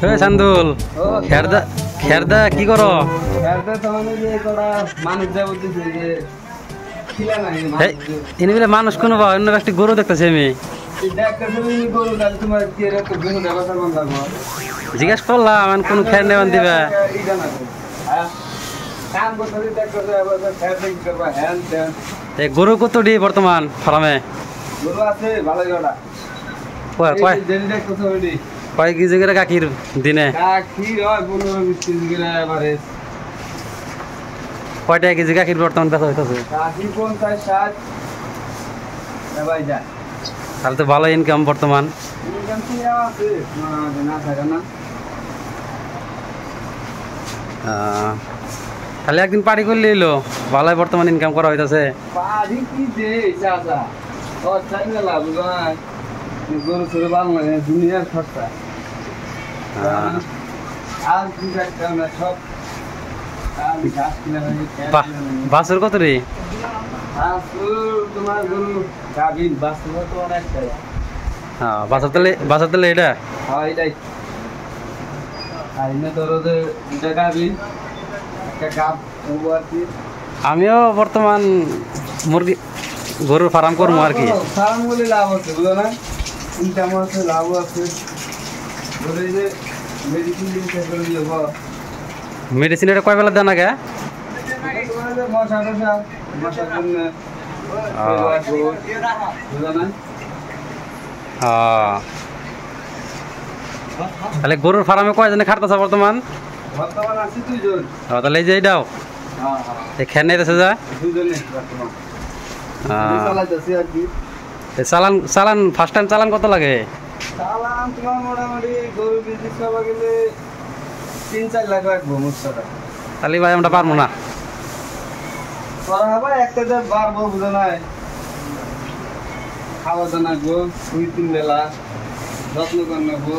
হে সান্দুল খেরদা কি করো? এনে বলে মানুষ কোনো বা অন্য একটি গরু দেখতেছি আমি। জিজ্ঞাসা করলাম কোন খের নেবেন দিবে? গরু কতটি বর্তমান ফার্মে? কয় কেজি করে গাখির দিনে? কয়টা কেজি গাখির বর্তমান বেচা হইতেছে? তাহলে তো ভালো ইনকাম বর্তমান। তাহলে একদিন পার্টি করলে এলো ভালোই বর্তমান ইনকাম করা হইতেছে। দুনিয়ার খরচা বাছুর কত রে? তোমার গরু গাভীর বাছুর তো অনেকটাই। হ্যাঁ বাছুর তাহলে এটা হ্যাঁ এটাই। আর এনে ধরো যে দুটা গাভীর একটা গাভ আর কি। আমিও বর্তমান মুরগি গরুর ফার্ম করবো আর কি। ফার্ম বলে লাভ আছে বুঝো না, ইনকাম আছে, লাভ আছে। ধরে যে মেডিসিন দিতে করে দেবো। মেডিসিন এটা কয় বেলা দেন আগে? মশা টশা মশার জন্য বুঝো না। তাহলে গরুর ফার্মে কয়জনে খাটতেছে বর্তমান? বর্তমান আছে 2 জন। তাহলে এই যে এইটাও খেয়ে নিতেছে যা 2 জনে বর্তমান চালাইতেছি আর কি। চালান ফার্স্ট টাইম চালান কত লাগে? চালান তোমার মোটামুটি গরু বিজনেস করবা গেলে 3-4 লাখ লাগবো মুস্তাটা। তাহলে ভাই আমরা পারবো না। করা হবে একটা যে বাড়বো বুঝো নাই, খাওয়া দাওয়া গো 2-3 বেলা যত্ন করে নেবো,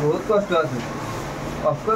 বহুত কষ্ট আছে। কষ্ট